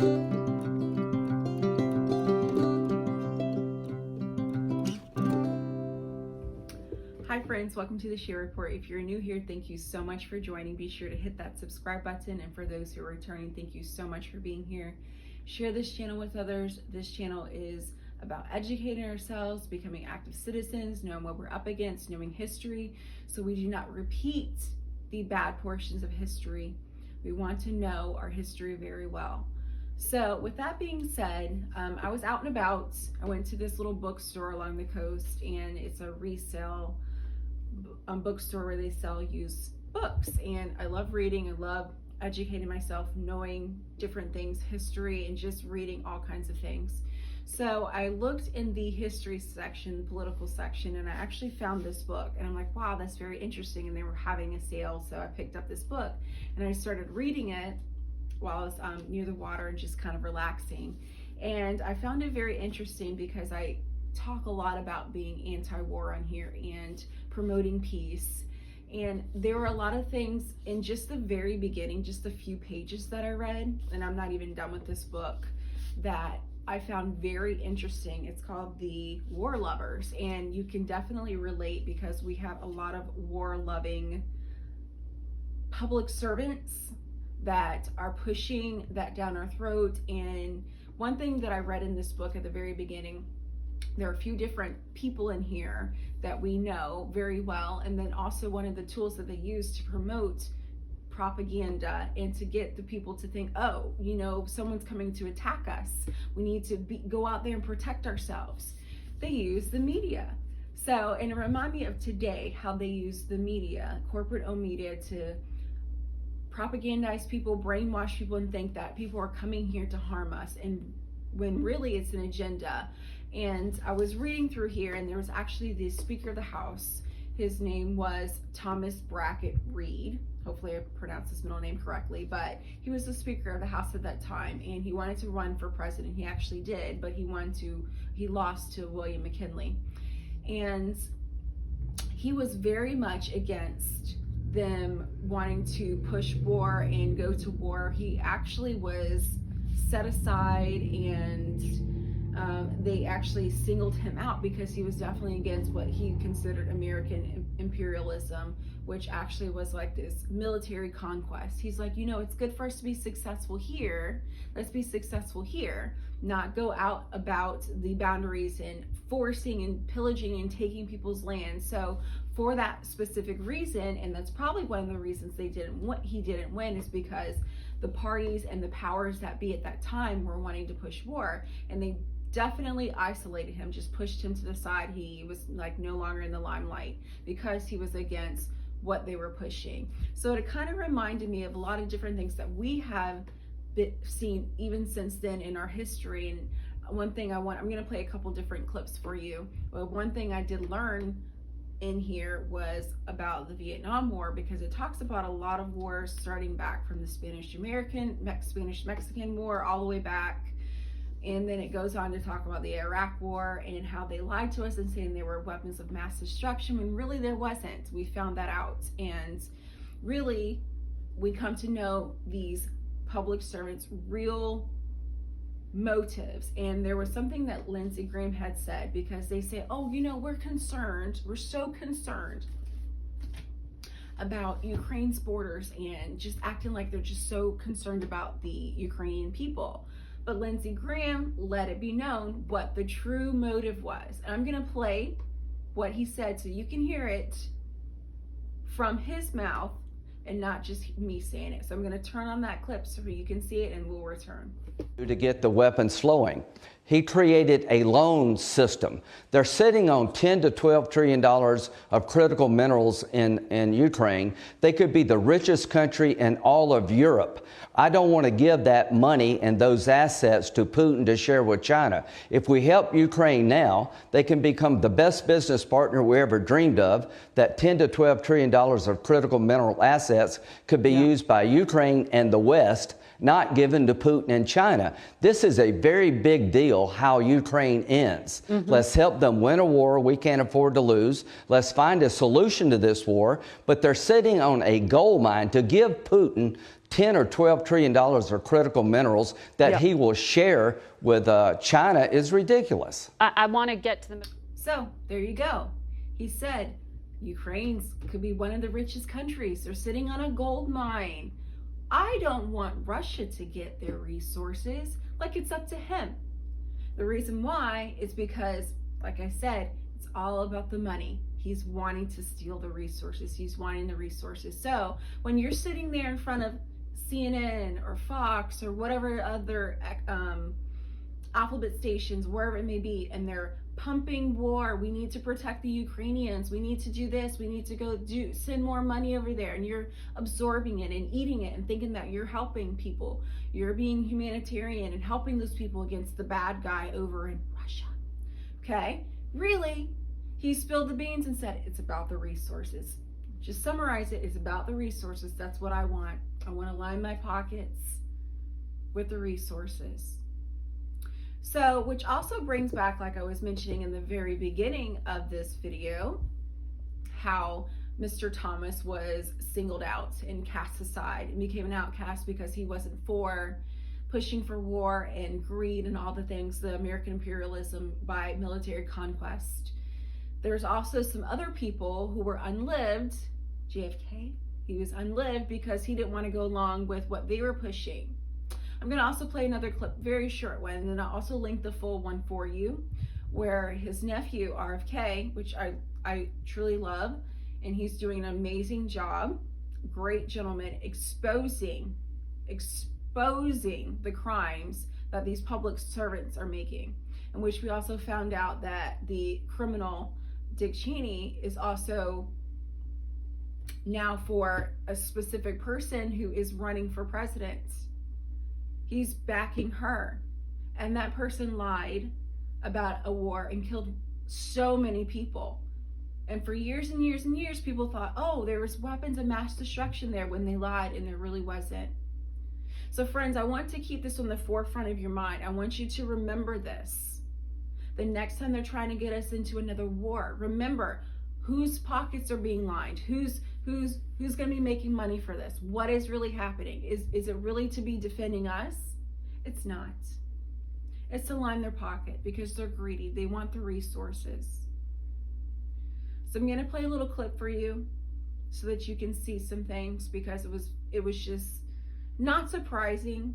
Hi friends, welcome to the Share Report. If you're new here, thank you so much for joining. Be sure to hit that subscribe button, and for those who are returning, thank you so much for being here. Share this channel with others. This channel is about educating ourselves, becoming active citizens, knowing what we're up against, knowing history, so we do not repeat the bad portions of history. We want to know our history very well. So with that being said, I was out and about. I went to this little bookstore along the coast, and it's a resale bookstore where they sell used books. And I love reading. I love educating myself, knowing different things, history, and just reading all kinds of things. So I looked in the history section, political section, and I actually found this book, and I'm like, wow, that's very interesting. And they were having a sale, so I picked up this book and I started reading it while I was near the water and just kind of relaxing. And I found it very interesting because I talk a lot about being anti-war on here and promoting peace. And there were a lot of things in just the very beginning, just a few pages that I read, and I'm not even done with this book, that I found very interesting. It's called The War Lovers, and you can definitely relate because we have a lot of war-loving public servants that are pushing that down our throat. And one thing that I read in this book at the very beginning, there are a few different people in here that we know very well, and then also one of the tools that they use to promote propaganda and to get the people to think, oh, you know, someone's coming to attack us. We need to go out there and protect ourselves. They use the media. So, and it reminded me of today, how they use the media, corporate-owned media, to propagandize people, brainwash people, and think that people are coming here to harm us, and when really it's an agenda. And I was reading through here, and there was actually the Speaker of the House. His name was Thomas Brackett Reed. Hopefully I pronounced his middle name correctly, but he was the Speaker of the House at that time, and he wanted to run for president. He actually did, but he lost to William McKinley. And he was very much against them wanting to push war and go to war. He actually was set aside, and they actually singled him out because he was definitely against what he considered American imperialism, which actually was like this military conquest. He's like, you know, it's good for us to be successful here. Let's be successful here, not go out about the boundaries and forcing and pillaging and taking people's land. So for that specific reason, and that's probably one of the reasons he didn't win, is because the parties and the powers that be at that time were wanting to push war, and they definitely isolated him, just pushed him to the side. He was like no longer in the limelight because he was against what they were pushing. So it kind of reminded me of a lot of different things that we have seen even since then in our history. And one thing I'm going to play a couple different clips for you. But one thing I did learn in here was about the Vietnam War, because it talks about a lot of wars starting back from the Spanish-Mexican War all the way back. And then it goes on to talk about the Iraq War and how they lied to us and saying they were weapons of mass destruction, when really there wasn't. We found that out. And really, we come to know these public servants' real motives. And there was something that Lindsey Graham had said, because they say, oh, you know, we're so concerned about Ukraine's borders, and just acting like they're just so concerned about the Ukrainian people. But Lindsey Graham let it be known what the true motive was. And I'm going to play what he said so you can hear it from his mouth and not just me saying it. So I'm going to turn on that clip so you can see it, and we'll return. To get the weapons flowing. He created a loan system. They're sitting on $10 to $12 trillion of critical minerals in Ukraine. They could be the richest country in all of Europe. I don't want to give that money and those assets to Putin to share with China. If we help Ukraine now, they can become the best business partner we ever dreamed of. That $10 to $12 trillion of critical mineral assets could be used by Ukraine and the West, not given to Putin and China. This is a very big deal how Ukraine ends. Let's help them win a war we can't afford to lose. Let's find a solution to this war. But they're sitting on a gold mine to give Putin 10 or 12 trillion dollars of critical minerals that he will share with China is ridiculous. I want to get to the... So there you go. He said Ukraine could be one of the richest countries. They're sitting on a gold mine. I don't want Russia to get their resources. Like, it's up to him. The reason why is because, like I said, it's all about the money. He's wanting to steal the resources. He's wanting the resources. So when you're sitting there in front of CNN or Fox or whatever other alphabet stations, wherever it may be, and they're pumping war, we need to protect the Ukrainians, we need to do this, we need to go send more money over there, and you're absorbing it and eating it and thinking that you're helping people, you're being humanitarian and helping those people against the bad guy over in Russia. Okay, really, he spilled the beans and said it's about the resources. Just summarize it, it's about the resources. That's what I want. I want to line my pockets with the resources. So, which also brings back, like I was mentioning in the very beginning of this video, how Mr. Thomas was singled out and cast aside and became an outcast because he wasn't for pushing for war and greed and all the things, the American imperialism by military conquest. There's also some other people who were unlived. JFK, he was unlived because he didn't want to go along with what they were pushing. I'm going to also play another clip, very short one, and then I'll also link the full one for you, where his nephew, RFK, which I truly love, and he's doing an amazing job, great gentleman, exposing the crimes that these public servants are making, in which we also found out that the criminal Dick Cheney is also now for a specific person who is running for president. He's backing her, and that person lied about a war and killed so many people. And for years and years and years, people thought, oh, there was weapons of mass destruction there, when they lied, and there really wasn't. So friends, I want to keep this on the forefront of your mind. I want you to remember this. The next time they're trying to get us into another war, remember whose pockets are being lined, who's going to be making money for this, what is really happening. Is it really to be defending us? It's not. It's to line their pocket because they're greedy. They want the resources. So I'm going to play a little clip for you so that you can see some things, because it was just not surprising,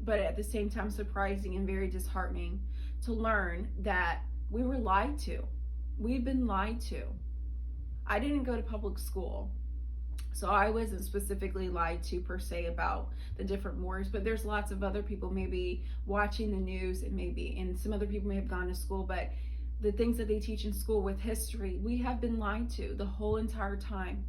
but at the same time surprising and very disheartening to learn that we were lied to. We've been lied to. I didn't go to public school, so I wasn't specifically lied to per se about the different wars, but there's lots of other people maybe watching the news, and some other people may have gone to school, but the things that they teach in school with history, we have been lied to the whole entire time.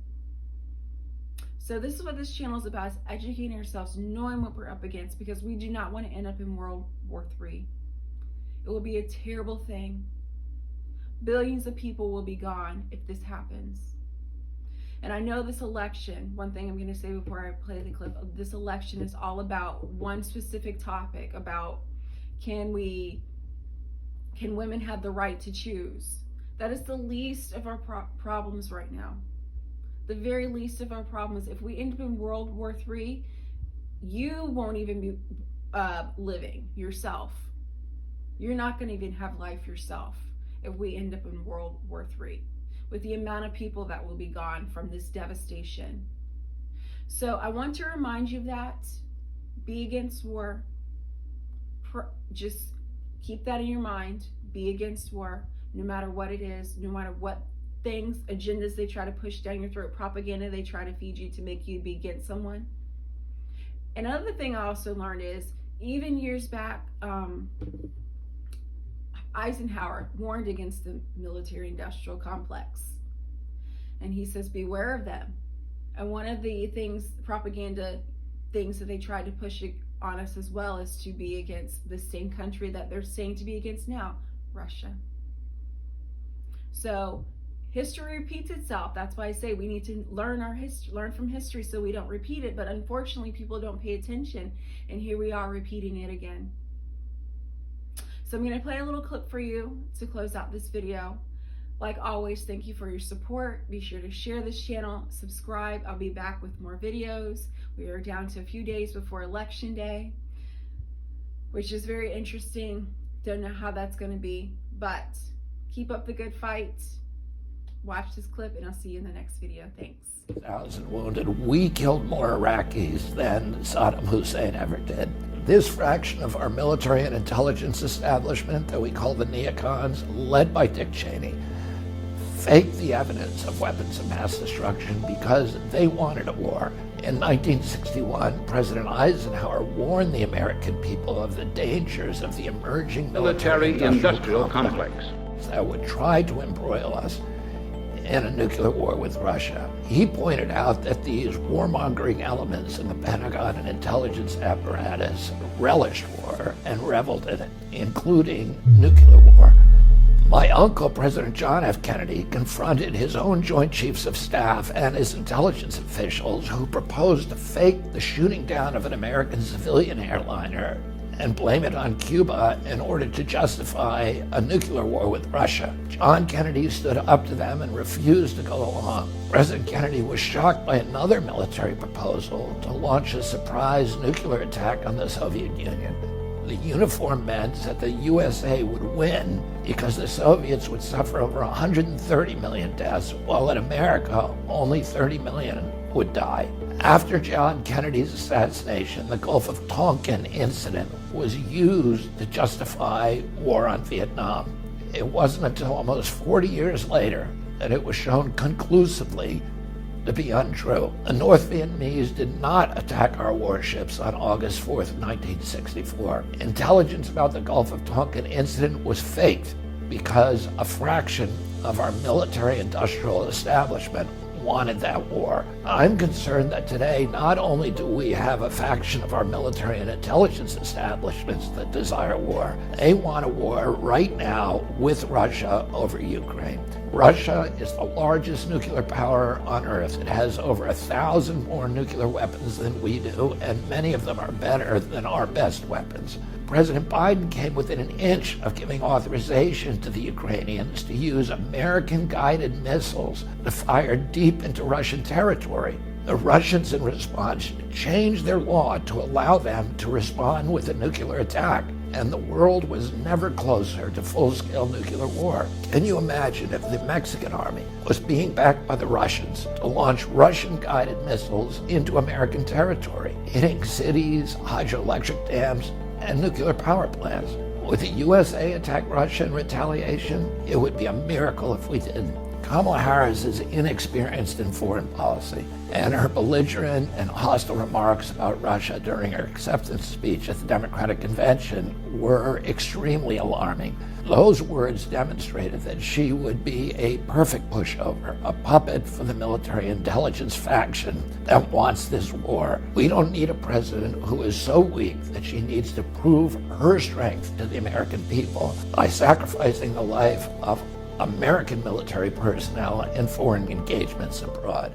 So this is what this channel is about, is educating ourselves, knowing what we're up against, because we do not want to end up in World War III. It will be a terrible thing. Billions of people will be gone if this happens. And I know this election, one thing I'm going to say before I play the clip, this election is all about one specific topic about can women have the right to choose? That is the least of our problems right now. The very least of our problems. If we end up in World War III, you won't even be living yourself. You're not going to even have life yourself if we end up in World War III, with the amount of people that will be gone from this devastation. So I want to remind you of that. Be against war. Just keep that in your mind. Be against war, no matter what it is, no matter what things, agendas they try to push down your throat, propaganda they try to feed you to make you be against someone. Another thing I also learned is, even years back, Eisenhower warned against the military-industrial complex. And he says, beware of them. And one of the things, propaganda things that they tried to push on us as well, is to be against the same country that they're saying to be against now, Russia. So history repeats itself. That's why I say we need to learn from history so we don't repeat it. But unfortunately, people don't pay attention. And here we are repeating it again. So I'm going to play a little clip for you to close out this video. Like always, thank you for your support. Be sure to share this channel, subscribe. I'll be back with more videos. We are down to a few days before Election Day, which is very interesting. Don't know how that's going to be, but keep up the good fight. Watch this clip and I'll see you in the next video. Thanks. 1,000 wounded. We killed more Iraqis than Saddam Hussein ever did. This fraction of our military and intelligence establishment that we call the neocons, led by Dick Cheney, faked the evidence of weapons of mass destruction because they wanted a war. In 1961, President Eisenhower warned the American people of the dangers of the emerging military-industrial complex that would try to embroil us in a nuclear war with Russia. He pointed out that these warmongering elements in the Pentagon and intelligence apparatus relished war and reveled in it, including nuclear war. My uncle, President John F. Kennedy, confronted his own Joint Chiefs of Staff and his intelligence officials who proposed to fake the shooting down of an American civilian airliner and blame it on Cuba in order to justify a nuclear war with Russia. John Kennedy stood up to them and refused to go along. President Kennedy was shocked by another military proposal to launch a surprise nuclear attack on the Soviet Union. The uniform meant that the USA would win because the Soviets would suffer over 130 million deaths, while in America, only 30 million would die. After John Kennedy's assassination, the Gulf of Tonkin incident was used to justify war on Vietnam. It wasn't until almost 40 years later that it was shown conclusively to be untrue. The North Vietnamese did not attack our warships on August 4th, 1964. Intelligence about the Gulf of Tonkin incident was faked because a fraction of our military-industrial establishment wanted that war. I'm concerned that today, not only do we have a faction of our military and intelligence establishments that desire war, they want a war right now with Russia over Ukraine. Russia is the largest nuclear power on Earth. It has over 1,000 more nuclear weapons than we do, and many of them are better than our best weapons. President Biden came within an inch of giving authorization to the Ukrainians to use American-guided missiles to fire deep into Russian territory. The Russians, in response, changed their law to allow them to respond with a nuclear attack, and the world was never closer to full-scale nuclear war. Can you imagine if the Mexican army was being backed by the Russians to launch Russian-guided missiles into American territory, hitting cities, hydroelectric dams, and nuclear power plants? Would the USA attack Russia in retaliation? It would be a miracle if we didn't. Kamala Harris is inexperienced in foreign policy, and her belligerent and hostile remarks about Russia during her acceptance speech at the Democratic Convention were extremely alarming. Those words demonstrated that she would be a perfect pushover, a puppet for the military intelligence faction that wants this war. We don't need a president who is so weak that she needs to prove her strength to the American people by sacrificing the life of American military personnel in foreign engagements abroad.